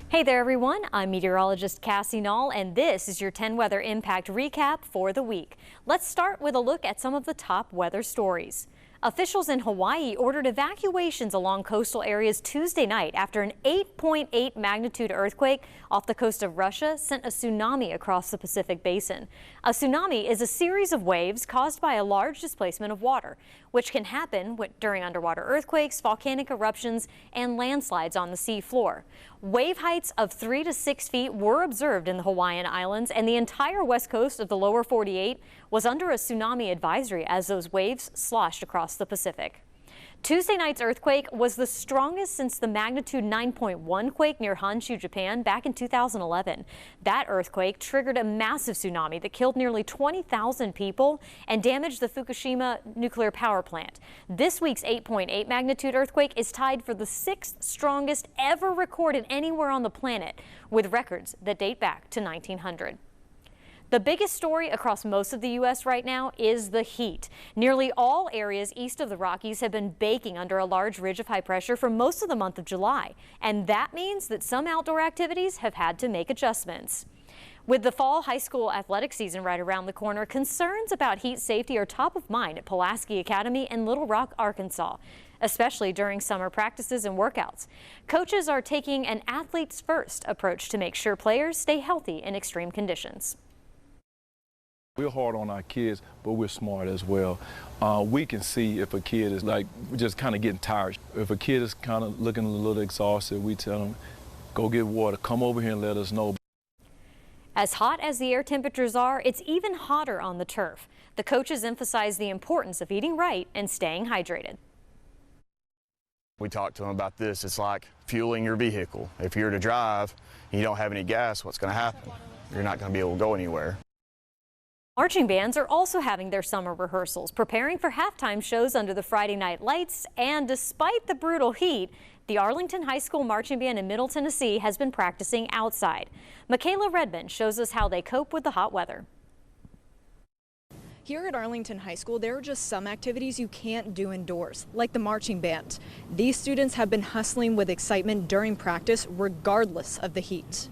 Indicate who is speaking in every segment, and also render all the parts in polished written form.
Speaker 1: Hey there everyone, I'm meteorologist Cassie Nall and this is your 10 weather impact recap for the week. Let's start with a look at some of the top weather stories. Officials in Hawaii ordered evacuations along coastal areas Tuesday night after an 8.8 magnitude earthquake off the coast of Russia sent a tsunami across the Pacific basin. A tsunami is a series of waves caused by a large displacement of water, which can happen during underwater earthquakes, volcanic eruptions, and landslides on the sea floor. Wave heights of 3 to 6 feet were observed in the Hawaiian Islands, and the entire west coast of the lower 48 was under a tsunami advisory as those waves sloshed across the Pacific. Tuesday night's earthquake was the strongest since the magnitude 9.1 quake near Honshu, Japan back in 2011. That earthquake triggered a massive tsunami that killed nearly 20,000 people and damaged the Fukushima nuclear power plant. This week's 8.8 magnitude earthquake is tied for the 6th strongest ever recorded anywhere on the planet, with records that date back to 1900. The biggest story across most of the U.S. right now is the heat. Nearly all areas east of the Rockies have been baking under a large ridge of high pressure for most of the month of July, and that means that some outdoor activities have had to make adjustments. With the fall high school athletic season right around the corner, concerns about heat safety are top of mind at Pulaski Academy in Little Rock, Arkansas, especially during summer practices and workouts. Coaches are taking an athletes first approach to make sure players stay healthy in extreme conditions.
Speaker 2: We're hard on our kids, but we're smart as well. We can see if a kid is just kind of getting tired. If a kid is kind of looking a little exhausted, we tell them, go get water, come over here and let us know.
Speaker 1: As hot as the air temperatures are, it's even hotter on the turf. The coaches emphasize the importance of eating right and staying hydrated.
Speaker 3: We talked to them about this. It's like fueling your vehicle. If you're to drive and you don't have any gas, what's going to happen? You're not going to be able to go anywhere.
Speaker 1: Marching bands are also having their summer rehearsals, preparing for halftime shows under the Friday night lights, and despite the brutal heat, the Arlington High School Marching Band in Middle Tennessee has been practicing outside. Michaela Redmond shows us how they cope with the hot weather.
Speaker 4: Here at Arlington High School, there are just some activities you can't do indoors, like the marching band. These students have been hustling with excitement during practice, regardless of the heat.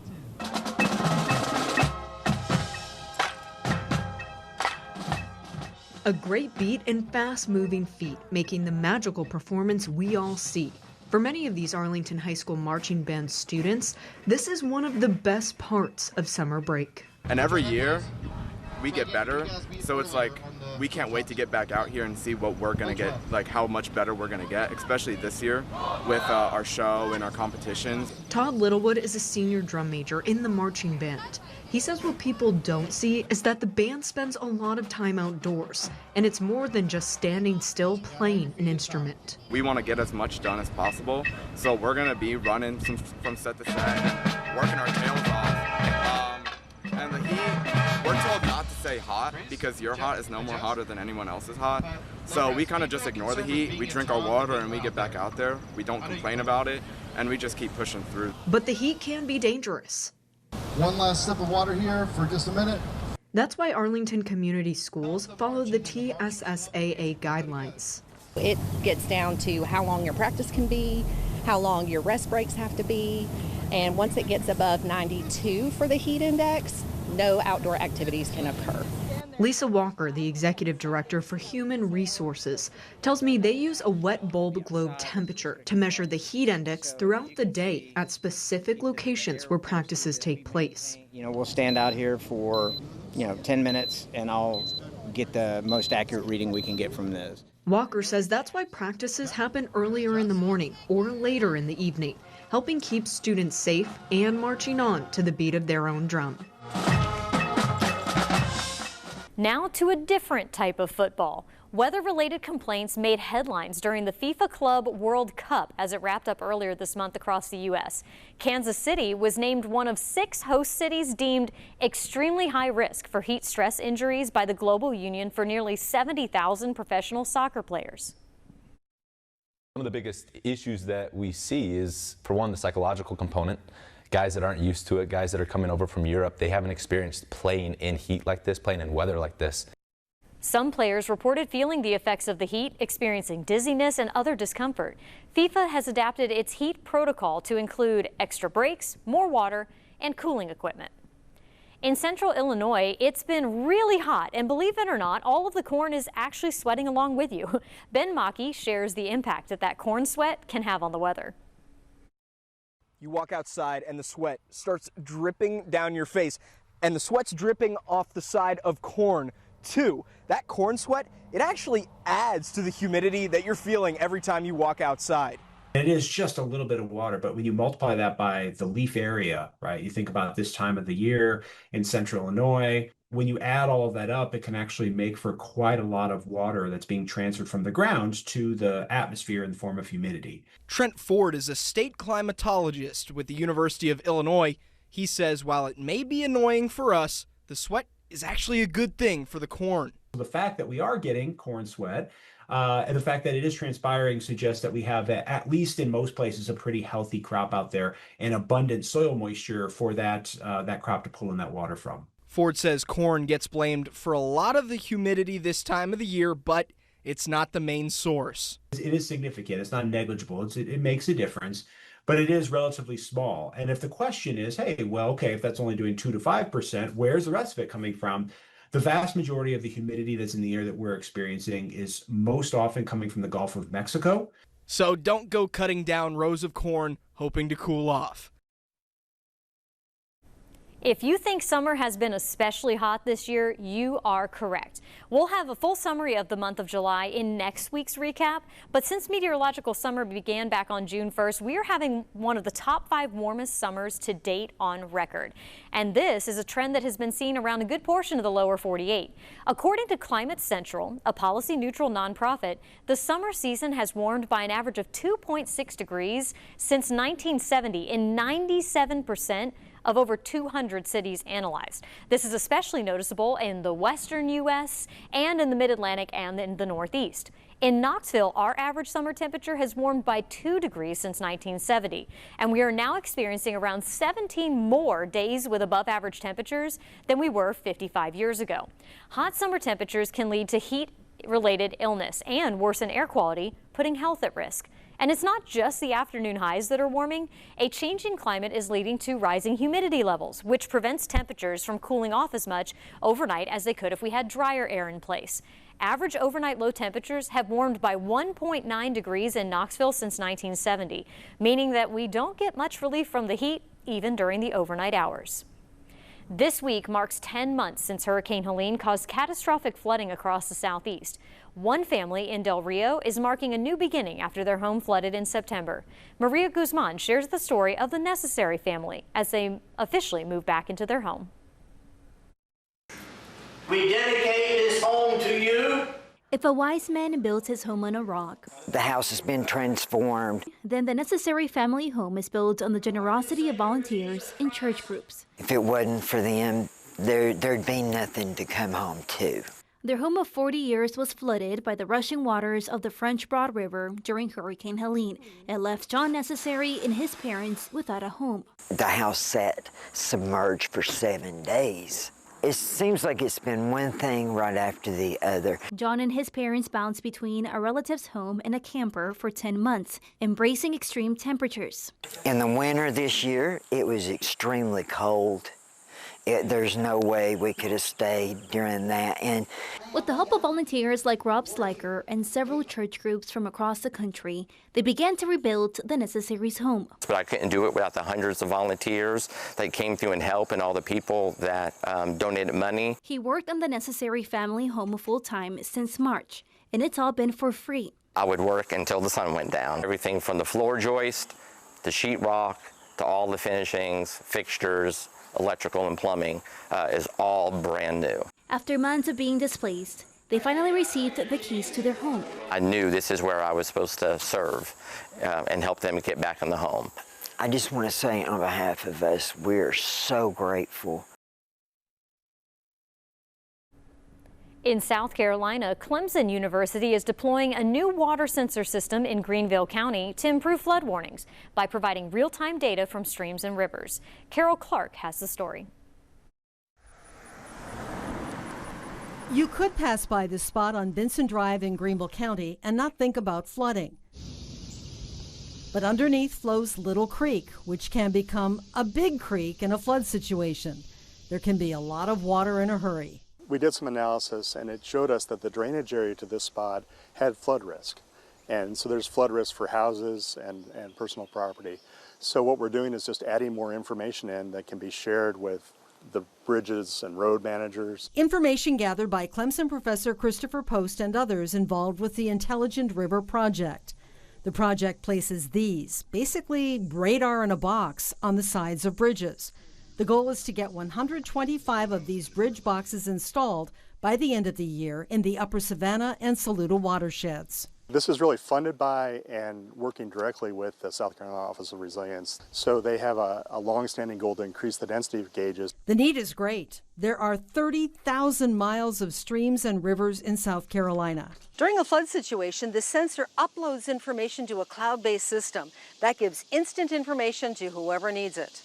Speaker 5: A great beat and fast-moving feet, making the magical performance we all see. For many of these Arlington High School marching band students, this is one of the best parts of summer break.
Speaker 6: And every year, we get better, so it's like we can't wait to get back out here and see what we're going to get, like how much better we're going to get, especially this year with our show and our competitions.
Speaker 5: Todd Littlewood is a senior drum major in the marching band. He says what people don't see is that the band spends a lot of time outdoors, and it's more than just standing still playing an instrument.
Speaker 6: We want to get as much done as possible, so we're going to be running from set to set, working our tails off. And the heat, we're told not to say hot because your hot is no more hotter than anyone else's hot. So we kind of just ignore the heat, we drink our water, and we get back out there. We don't complain about it, and we just keep pushing through.
Speaker 5: But the heat can be dangerous.
Speaker 7: One last sip of water here for just a minute.
Speaker 5: That's why Arlington Community Schools follow the TSSAA guidelines.
Speaker 8: It gets down to how long your practice can be, how long your rest breaks have to be, and once it gets above 92 for the heat index, no outdoor activities can occur.
Speaker 5: Lisa Walker, the executive director for Human Resources, tells me they use a wet bulb globe temperature to measure the heat index throughout the day at specific locations where practices take place.
Speaker 9: We'll stand out here for, 10 minutes and I'll get the most accurate reading we can get from this.
Speaker 5: Walker says that's why practices happen earlier in the morning or later in the evening, helping keep students safe and marching on to the beat of their own drum.
Speaker 1: Now to a different type of football. Weather-related complaints made headlines during the FIFA Club World Cup as it wrapped up earlier this month across the U.S. Kansas City was named one of 6 host cities deemed extremely high risk for heat stress injuries by the Global Union for nearly 70,000 professional soccer players.
Speaker 10: One of the biggest issues that we see is, for one, the psychological component. Guys that aren't used to it, guys that are coming over from Europe, they haven't experienced playing in heat like this, playing in weather like this.
Speaker 1: Some players reported feeling the effects of the heat, experiencing dizziness and other discomfort. FIFA has adapted its heat protocol to include extra breaks, more water, and cooling equipment. In central Illinois, it's been really hot, and believe it or not, all of the corn is actually sweating along with you. Ben Mackey shares the impact that corn sweat can have on the weather.
Speaker 11: You walk outside and the sweat starts dripping down your face, and the sweat's dripping off the side of corn too. That corn sweat, it actually adds to the humidity that you're feeling every time you walk outside.
Speaker 12: It is just a little bit of water, but when you multiply that by the leaf area, right, you think about this time of the year in central Illinois, when you add all of that up, it can actually make for quite a lot of water that's being transferred from the ground to the atmosphere in the form of humidity.
Speaker 11: Trent Ford is a state climatologist with the University of Illinois. He says while it may be annoying for us, the sweat is actually a good thing for the corn.
Speaker 12: The fact that we are getting corn sweat and the fact that it is transpiring suggests that we have, at least in most places, a pretty healthy crop out there and abundant soil moisture for that crop to pull in that water from.
Speaker 11: Ford says corn gets blamed for a lot of the humidity this time of the year, but it's not the main source.
Speaker 12: It is significant. It's not negligible. It makes a difference, but it is relatively small. And if the question is, hey, well, okay, if that's only doing 2 to 5%, where's the rest of it coming from? The vast majority of the humidity that's in the air that we're experiencing is most often coming from the Gulf of Mexico.
Speaker 11: So don't go cutting down rows of corn hoping to cool off.
Speaker 1: If you think summer has been especially hot this year, you are correct. We'll have a full summary of the month of July in next week's recap, but since meteorological summer began back on June 1st, we are having one of the top 5 warmest summers to date on record. And this is a trend that has been seen around a good portion of the lower 48. According to Climate Central, a policy-neutral nonprofit, the summer season has warmed by an average of 2.6 degrees since 1970 in 97% of over 200 cities analyzed. This is especially noticeable in the western U.S. and in the mid-Atlantic and in the Northeast. In Knoxville, our average summer temperature has warmed by 2 degrees since 1970, and we are now experiencing around 17 more days with above average temperatures than we were 55 years ago. Hot summer temperatures can lead to heat-related illness and worsen air quality, putting health at risk. And it's not just the afternoon highs that are warming. A changing climate is leading to rising humidity levels, which prevents temperatures from cooling off as much overnight as they could if we had drier air in place. Average overnight low temperatures have warmed by 1.9 degrees in Knoxville since 1970, meaning that we don't get much relief from the heat even during the overnight hours. This week marks 10 months since Hurricane Helene caused catastrophic flooding across the southeast. One family in Del Rio is marking a new beginning after their home flooded in September. Maria Guzman shares the story of the Necessary family as they officially move back into their home.
Speaker 13: We dedicate this home to you.
Speaker 14: If a wise man builds his home on a rock,
Speaker 15: the house has been transformed.
Speaker 14: Then the Necessary family home is built on the generosity of volunteers and church groups.
Speaker 15: If it wasn't for them, there'd be nothing to come home to.
Speaker 14: Their home of 40 years was flooded by the rushing waters of the French Broad River during Hurricane Helene. It left John Necessary and his parents without a home.
Speaker 15: The house sat submerged for 7 days. It seems like it's been one thing right after the other.
Speaker 14: John and his parents bounced between a relative's home and a camper for 10 months, embracing extreme temperatures.
Speaker 15: In the winter this year, it was extremely cold. There's no way we could have stayed during that. And
Speaker 14: with the help of volunteers like Rob Sliker and several church groups from across the country, they began to rebuild the Necessary's home.
Speaker 16: But I couldn't do it without the hundreds of volunteers that came through and helped, and all the people that donated money.
Speaker 14: He worked on the Necessary family home full-time since March, and it's all been for free.
Speaker 16: I would work until the sun went down. Everything from the floor joist, the sheetrock, to all the finishings, fixtures, electrical and plumbing is all brand new.
Speaker 14: After months of being displaced, they finally received the keys to their home.
Speaker 16: I knew this is where I was supposed to serve and help them get back in the home.
Speaker 15: I just want to say on behalf of us, we're so grateful.
Speaker 1: In South Carolina, Clemson University is deploying a new water sensor system in Greenville County to improve flood warnings by providing real-time data from streams and rivers. Carol Clark has the story.
Speaker 17: You could pass by this spot on Benson Drive in Greenville County and not think about flooding. But underneath flows Little Creek, which can become a big creek in a flood situation. There can be a lot of water in a hurry.
Speaker 18: We did some analysis and it showed us that the drainage area to this spot had flood risk. And so there's flood risk for houses and personal property. So what we're doing is just adding more information in that can be shared with the bridges and road managers.
Speaker 17: Information gathered by Clemson professor Christopher Post and others involved with the Intelligent River Project. The project places these, basically radar in a box, on the sides of bridges. The goal is to get 125 of these bridge boxes installed by the end of the year in the Upper Savannah and Saluda watersheds.
Speaker 18: This is really funded by and working directly with the South Carolina Office of Resilience. So they have a long-standing goal to increase the density of gauges.
Speaker 17: The need is great. There are 30,000 miles of streams and rivers in South Carolina.
Speaker 19: During a flood situation, the sensor uploads information to a cloud-based system that gives instant information to whoever needs it.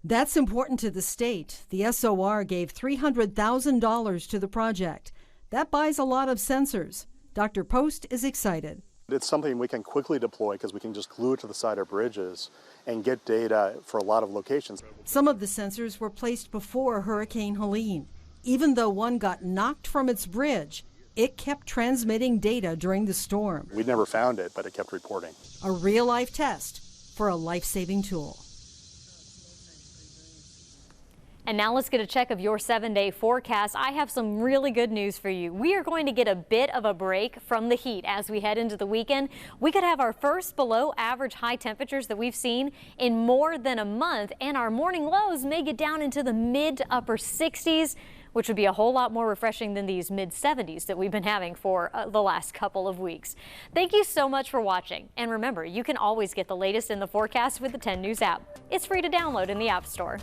Speaker 17: That's important to the state. The SOR gave $300,000 to the project. That buys a lot of sensors. Dr. Post is excited.
Speaker 18: It's something we can quickly deploy because we can just glue it to the side of bridges and get data for a lot of locations.
Speaker 17: Some of the sensors were placed before Hurricane Helene. Even though one got knocked from its bridge, it kept transmitting data during the storm.
Speaker 18: We'd never found it, but it kept reporting.
Speaker 17: A real-life test for a life-saving tool.
Speaker 1: And now let's get a check of your 7-day forecast. I have some really good news for you. We are going to get a bit of a break from the heat as we head into the weekend. We could have our first below average high temperatures that we've seen in more than a month, and our morning lows may get down into the mid to upper 60s, which would be a whole lot more refreshing than these mid 70s that we've been having for the last couple of weeks. Thank you so much for watching. And remember, you can always get the latest in the forecast with the 10 News app. It's free to download in the App Store.